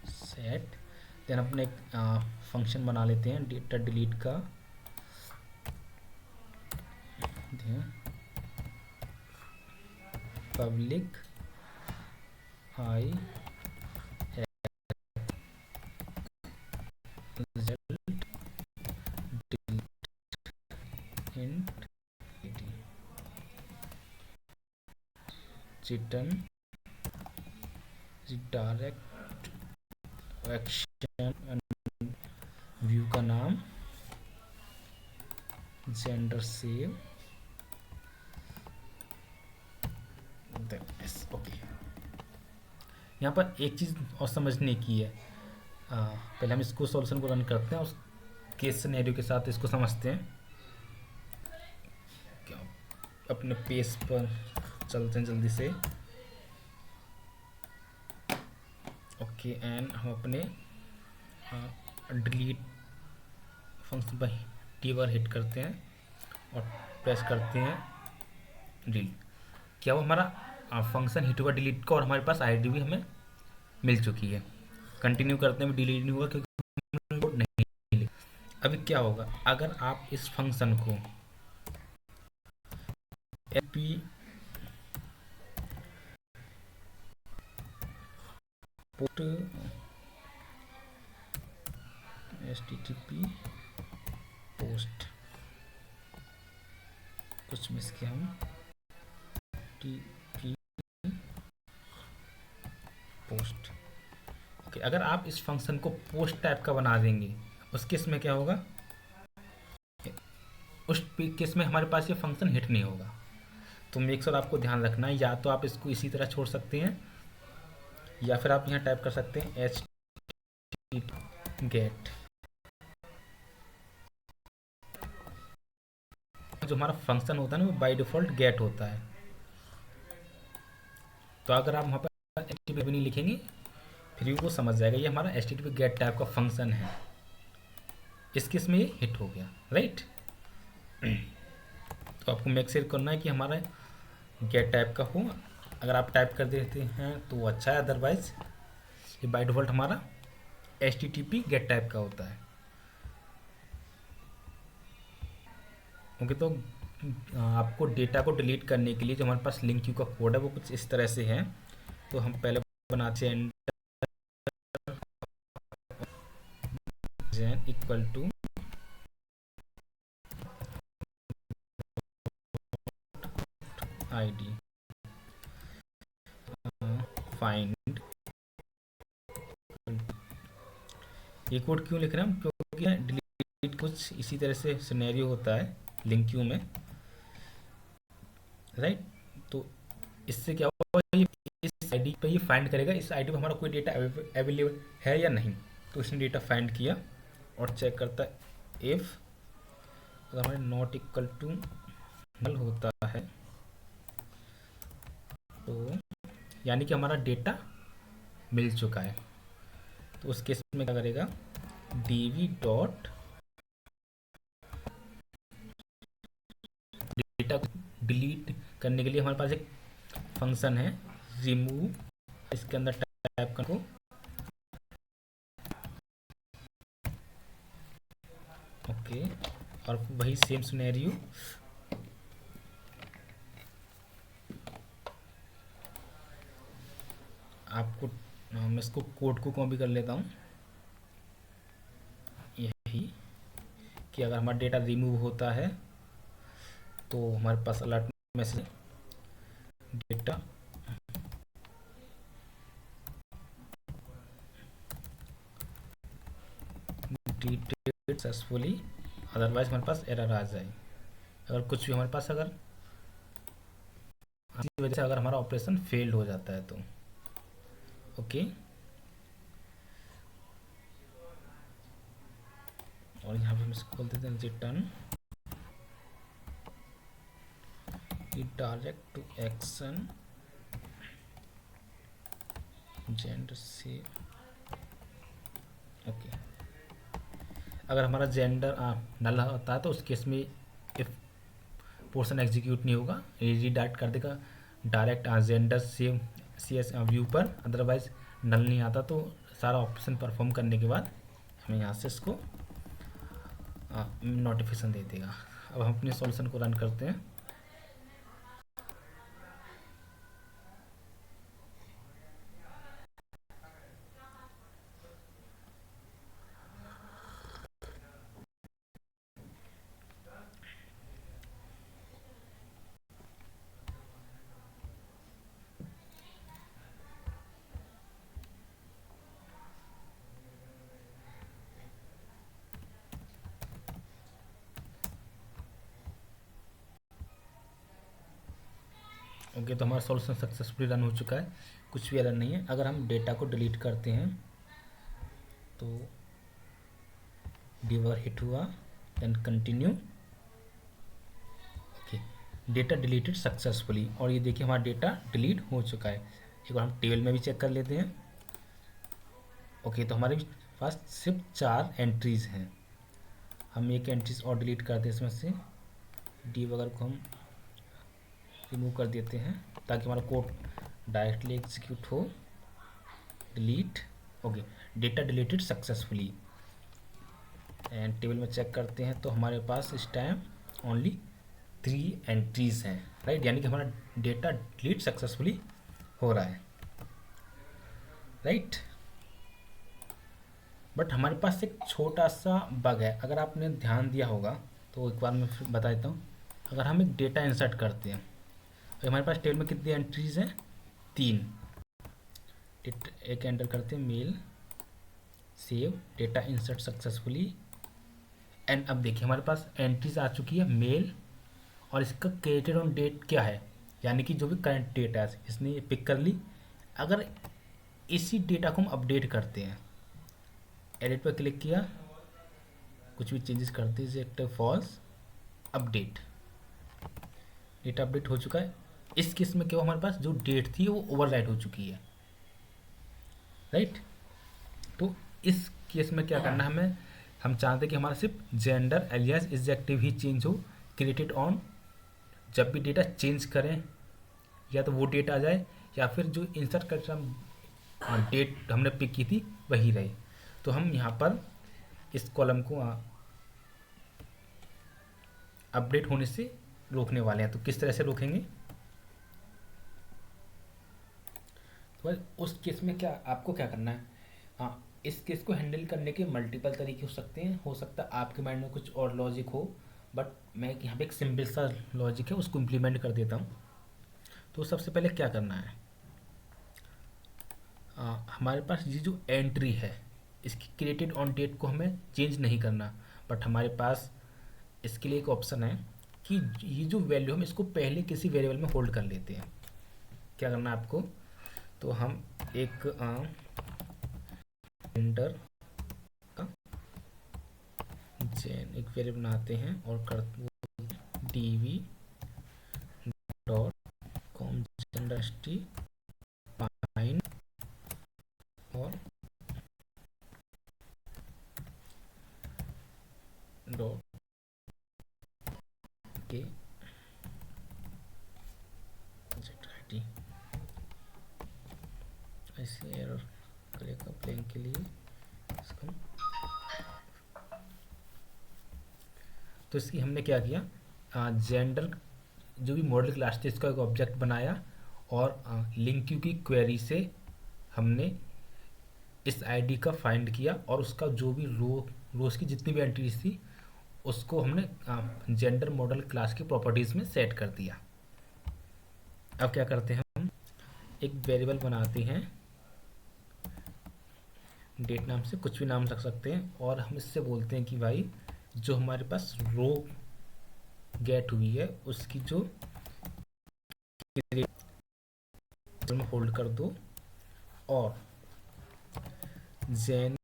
सेट। देन अपने एक फंक्शन बना लेते हैं डेटा डिलीट का, public I result int return direct action, view का नाम जेंडर सेव, ओके। यहाँ पर एक चीज़ और समझने की है, पहले हम इसको सॉल्यूशन को रन करते हैं, उस केस सिनेरियो के साथ इसको समझते हैं। अपने पेज पर चलते हैं जल्दी से। ओके एंड हम अपने डिलीट फंक्शन पर टी बार हिट करते हैं और प्रेस करते हैं डिलीट। क्या वो हमारा फंक्शन हिट हुआ डिलीट का, और हमारे पास आईडी भी हमें मिल चुकी है। कंटिन्यू करते हैं, डिलीट नहीं हुआ क्योंकि नहीं मिली। अभी क्या होगा अगर आप इस फंक्शन को एपी पुट HTTP पोस्ट, कुछ मिस किया हम, TP पोस्ट। ओके अगर आप इस फंक्शन को पोस्ट टाइप का बना देंगे उस केस में क्या होगा, उस केस में हमारे पास ये फंक्शन हिट नहीं होगा। तो मेक श्योर आपको ध्यान रखना है, या तो आप इसको इसी तरह छोड़ सकते हैं या फिर आप यहाँ टाइप कर सकते हैं get, जो हमारा फंक्शन होता है ना वो बाय डिफॉल्ट गेट होता है। तो अगर आप वहाँ पर HTTP नहीं लिखेंगे फिर वो समझ जाएगा ये हमारा HTTP गेट टाइप का फंक्शन है, इस केस में ये हिट हो गया, राइट। तो आपको मेक श्योर करना है कि हमारा गेट टाइप का हो। अगर आप टाइप कर देते हैं तो अच्छा है, अदरवाइज ये बाय डिफॉल्ट हमारा HTTP गेट टाइप का होता है। ओके तो आपको डेटा को डिलीट करने के लिए जो हमारे पास लिंक क्यू का कोड है वो कुछ इस तरह से है। तो हम पहले बनाते हैं and equal to ID find. ये कोड क्यों लिख रहे हैं हम, क्योंकि डिलीट कुछ इसी तरह से सिनेरियो होता है लिंक क्यू में, राइट। तो इससे क्या होगा, इस आईडी पे ये फाइंड करेगा इस आईडी पे हमारा कोई डेटा अवेलेबल है या नहीं। तो इसने डेटा फाइंड किया और चेक करता है इफ अगर हमारे नॉट इक्वल टू नल होता है तो यानी कि हमारा डेटा मिल चुका है। तो उस केस में क्या करेगा, dv डॉट डेटा डिलीट करने के लिए हमारे पास एक फंक्शन है रिमूव, इसके अंदर टाइप करो ओके, और वही सेम सिनेरियो आपको, मैं इसको कोड को कॉपी कर लेता हूँ। ही कि अगर हमारा डेटा रिमूव होता है तो हमारे पास alert message data deleted successfully, otherwise हमारे पास एरर आ जाए। अगर कुछ भी हमारे पास अगर इसी वजह से अगर हमारा ऑपरेशन फेल्ड हो जाता है तो ओके। और यहाँ पे हम इसको बोल देते हैं return direct to action gender से ओके। अगर हमारा जेंडर नल होता है तो उस केस में इफ पोर्शन एग्जीक्यूट नहीं होगा, रीडायरेक्ट कर देगा डायरेक्ट जेंडर से सी एस व्यू पर। अदरवाइज नल नहीं आता तो सारा ऑप्शन परफॉर्म करने के बाद हमें यहाँ से इसको नोटिफिकेशन दे देगा। अब हम अपने सॉल्यूशन को रन करते हैं। ओके तो हमारा सॉल्यूशन सक्सेसफुली रन हो चुका है, कुछ भी एरर नहीं है। अगर हम डेटा को डिलीट करते हैं तो डिबगर हिट हुआ, then continue, okay data deleted successfully. और ये देखिए हमारा डेटा डिलीट हो चुका है। एक बार हम टेबल में भी चेक कर लेते हैं। ओके तो हमारे पास सिर्फ 4 एंट्रीज हैं। हम एक एंट्रीज और डिलीट करते हैं इसमें से, डिबगर को हम रिमूव कर देते हैं ताकि हमारा कोड डायरेक्टली एग्जीक्यूट हो। Delete, okay data deleted successfully. And table में चेक करते हैं तो हमारे पास इस टाइम ओनली 3 एंट्रीज हैं, राइट, यानी कि हमारा डेटा डिलीट सक्सेसफुली हो रहा है, राइट। बट हमारे पास एक छोटा सा बग है, अगर आपने ध्यान दिया होगा तो एक बार मैं फिर बता देता हूँ। अगर हम एक डेटा इंसर्ट करते हैं तो हमारे पास टेबल में कितनी एंट्रीज हैं, 3। एक एंटर करते हैं mail, save data insert successfully. And अब देखिए हमारे पास एंट्रीज आ चुकी है मेल, और इसका क्रिएटेड ऑन डेट क्या है, यानी कि जो भी करंट डेट है इसने ये पिक कर ली। अगर इसी डेटा को हम अपडेट करते हैं, एडिट पर क्लिक किया, कुछ भी चेंजेस करते हैं, active false update, data update हो चुका है। इस केस में क्या हुआ, हमारे पास जो डेट थी वो ओवरराइट हो चुकी है, राइट। तो इस केस में क्या करना है हमें, हम चाहते हैं कि हमारा सिर्फ जेंडर एलियास इजेक्टिव ही चेंज हो, क्रिएटेड ऑन। जब भी डेटा चेंज करें या तो वो डेट आ जाए या फिर जो इंसर्ट कर डेट हमने पिक की थी वही रहे। तो हम यहाँ पर इस कॉलम को अपडेट होने से रोकने वाले हैं। तो किस तरह से रोकेंगे, तो उस केस में क्या आपको क्या करना है, इस केस को हैंडल करने के मल्टीपल तरीके हो सकते हैं। हो सकता है आपके माइंड में कुछ और लॉजिक हो, बट मैं यहाँ पे एक सिंपल सा लॉजिक है उसको इम्प्लीमेंट कर देता हूँ। तो सबसे पहले क्या करना है, हमारे पास ये जो एंट्री है इसकी क्रिएटेड ऑन डेट को हमें चेंज नहीं करना, बट हमारे पास इसके लिए एक ऑप्शन है कि ये जो वैल्यू हम इसको पहले किसी वेरिएबल में होल्ड कर लेते हैं। क्या करना है आपको, तो हम एक जेंडर का एक वेरिएबल बनाते हैं और करते dv dot com gender fine और डॉट के id ऐसे एरर करेगा प्लेन के लिए इसको। तो इसकी हमने क्या किया, जेंडर जो भी मॉडल क्लास थी इसका एक ऑब्जेक्ट बनाया और लिंक क्यू की क्वेरी से हमने इस आईडी का फाइंड किया और उसका जो भी रो रोज़ की जितनी भी एंट्रीज थी उसको हमने जेंडर मॉडल क्लास की प्रॉपर्टीज़ में सेट कर दिया। अब क्या करते हैं, हम एक वेरिएबल बनाते हैं, डेट नाम से, कुछ भी नाम रख सकते हैं, और हम इससे बोलते हैं कि भाई जो हमारे पास रो गेट हुई है उसकी जो में होल्ड कर दो, और जेन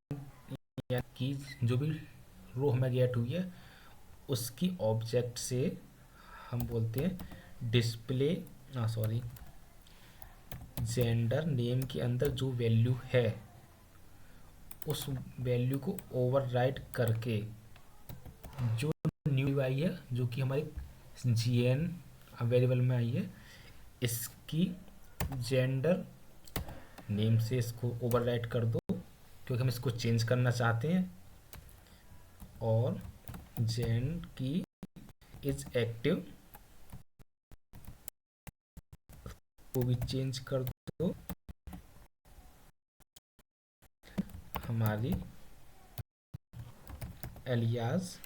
की जो भी रो हमें गेट हुई है उसकी ऑब्जेक्ट से हम बोलते हैं डिस्प्ले, सॉरी, जेंडर नेम के अंदर जो वैल्यू है उस वैल्यू को ओवरराइड करके जो न्यू आई है, जो कि हमारी जीएन वेरिएबल में आई है, इसकी जेंडर नेम से इसको ओवरराइड कर दो क्योंकि हम इसको चेंज करना चाहते हैं, और जेन की इज एक्टिव को भी चेंज कर दो, हमारी एलियास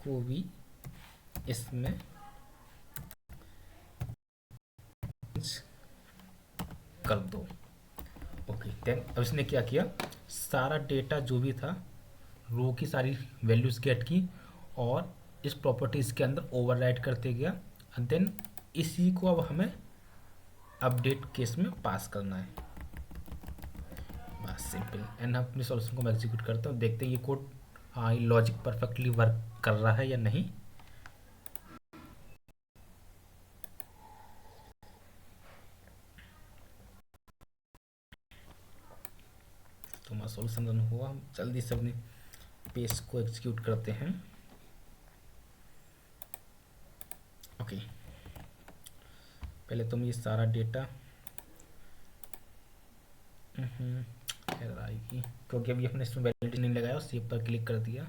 को भी इसमें कर दो। ओके, देन अब इसने क्या किया, सारा डेटा जो भी था रो की सारी वैल्यूज गेट की और इस प्रॉपर्टीज के अंदर ओवरराइड करते गया, एंड देन इसी को अब हमें अपडेट केस में पास करना है। बस सिंपल। एंड हम अपने सॉल्यूशन को मैं एग्जीक्यूट करता हूँ, देखते हैं ये कोड, हाँ, ये लॉजिक परफेक्टली वर्क कर रहा है या नहीं। तो हमारा सॉल्यूशन रन हुआ, हम जल्दी से अपने पेज को एग्जीक्यूट करते हैं। ओके, पहले तुम ये सारा डेटा एरर आएगी क्योंकि अभी हमने इसमें वैलिडेशन नहीं लगाया और सेव पर क्लिक कर दिया।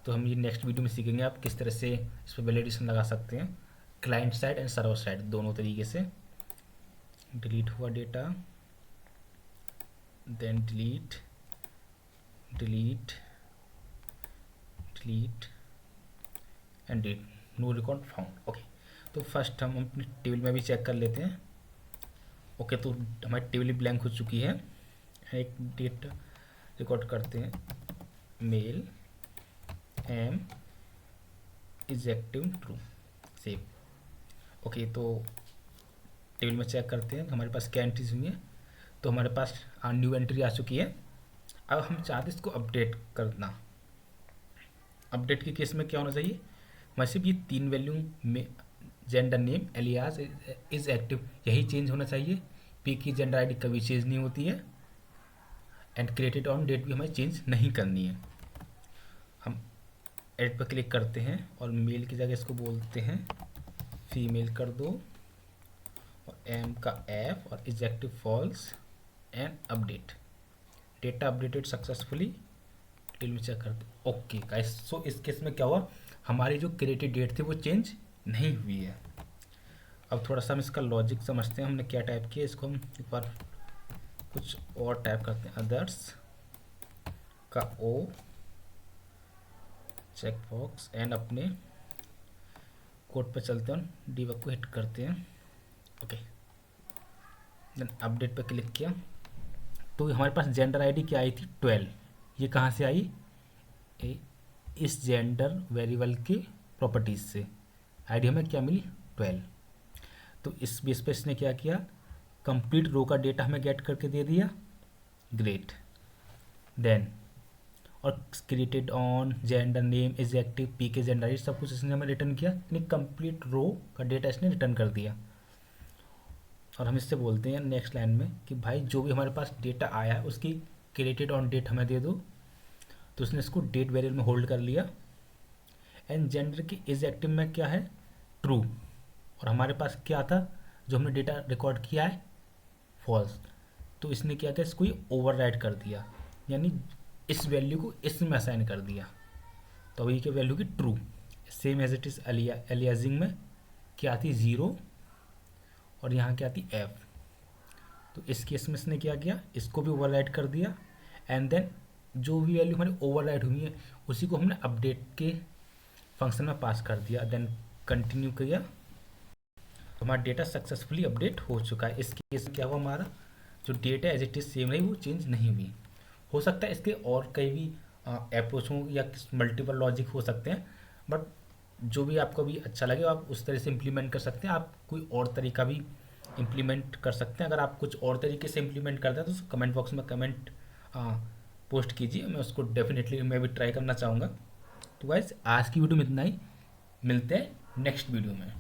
तो हम ये नेक्स्ट वीडियो में सीखेंगे आप किस तरह से इस पर वैलिडेशन लगा सकते हैं, client side and server side दोनों तरीके से। डिलीट हुआ data, then delete delete delete and delete, no record found. Okay, तो फर्स्ट हम अपनी टेबल में भी चेक कर लेते हैं। ओके, तो हमारी टेबल ब्लैंक हो चुकी है। एक डेटा रिकॉर्ड करते हैं, mail M is active true, save. Okay, तो टेबल में चेक करते हैं हमारे पास क्या एंट्रीज हुई है। तो हमारे पास न्यू एंट्री आ चुकी है। अब हम चाहते हैं इसको अपडेट करना। अपडेट के केस में क्या होना चाहिए, हमारे सिर्फ ये 3 वैल्यू में gender name alias is active यही चेंज होना चाहिए। पी की जेंडर आईडी कभी चेंज नहीं होती है, एंड क्रिएटेड ऑन डेट भी हमें चेंज नहीं करनी है। हम एड पर क्लिक करते हैं और मेल की जगह इसको बोलते हैं फीमेल कर दो, और एम का एफ और is active false, and update. Data updated successfully, detail में चेक करते हैं। ओके गाइस, सो इस केस में क्या हुआ, हमारी जो क्रिएटेड डेट थी वो चेंज नहीं हुई है। अब थोड़ा सा हम इसका लॉजिक समझते हैं, हमने क्या टाइप किया, इसको हम एक बार कुछ और टाइप करते हैं, अदर्स का ओ चेक बॉक्स, एंड अपने कोड पर चलते हैं, डीबग को हिट करते हैं। ओके, देन अपडेट पर क्लिक किया तो हमारे पास जेंडर आईडी क्या आई थी, 12। ये कहाँ से आई, इस जेंडर वेरिएबल के प्रॉपर्टीज से आईडी हमें क्या मिली, 12। तो इस बेस पे इसने क्या किया, कंप्लीट रो का डेटा हमें गेट करके दे दिया, ग्रेट। देन और created on gender name is active P के जेंडर ये सब कुछ इसने हमें रिटर्न किया, यानी कंप्लीट रो का डेटा इसने रिटर्न कर दिया। और हम इससे बोलते हैं नेक्स्ट लाइन में कि भाई जो भी हमारे पास डेटा आया है उसकी क्रिएटेड ऑन डेट हमें दे दो। तो उसने इसको डेट वेरिएबल में होल्ड कर लिया, एंड जेंडर की इज एक्टिव में क्या है, ट्रू, और हमारे पास क्या था जो हमने डेटा रिकॉर्ड किया है, फॉल्स। तो इसने क्या किया, इसको ओवरराइड कर दिया, यानी इस वैल्यू को इसमें असाइन कर दिया। तो अभी की वैल्यू की true, same as it is aliasing में क्या आती, 0, और यहाँ क्या आती, f। तो इस केस में इसने क्या किया, इसको भी ओवरराइड कर दिया, एंड देन जो भी वैल्यू हमारी ओवरराइड हुई है उसी को हमने अपडेट के फंक्शन में पास कर दिया, देन कंटिन्यू किया, हमारा डेटा सक्सेसफुली अपडेट हो चुका है। इस केस में क्या हुआ, हमारा जो data as it is same रही, वो चेंज नहीं हुई। हो सकता है इसके और कई भी अप्रोच हों या मल्टीपल लॉजिक हो सकते हैं, बट जो भी आपको भी अच्छा लगे आप उस तरह से इम्प्लीमेंट कर सकते हैं। आप कोई और तरीका भी इम्प्लीमेंट कर सकते हैं। अगर आप कुछ और तरीके से इम्प्लीमेंट करते हैं तो कमेंट बॉक्स में कमेंट पोस्ट कीजिए, मैं उसको डेफिनेटली मैं भी ट्राई करना चाहूँगा। तो गाइस आज की वीडियो में इतना ही, मिलते हैं नेक्स्ट वीडियो में।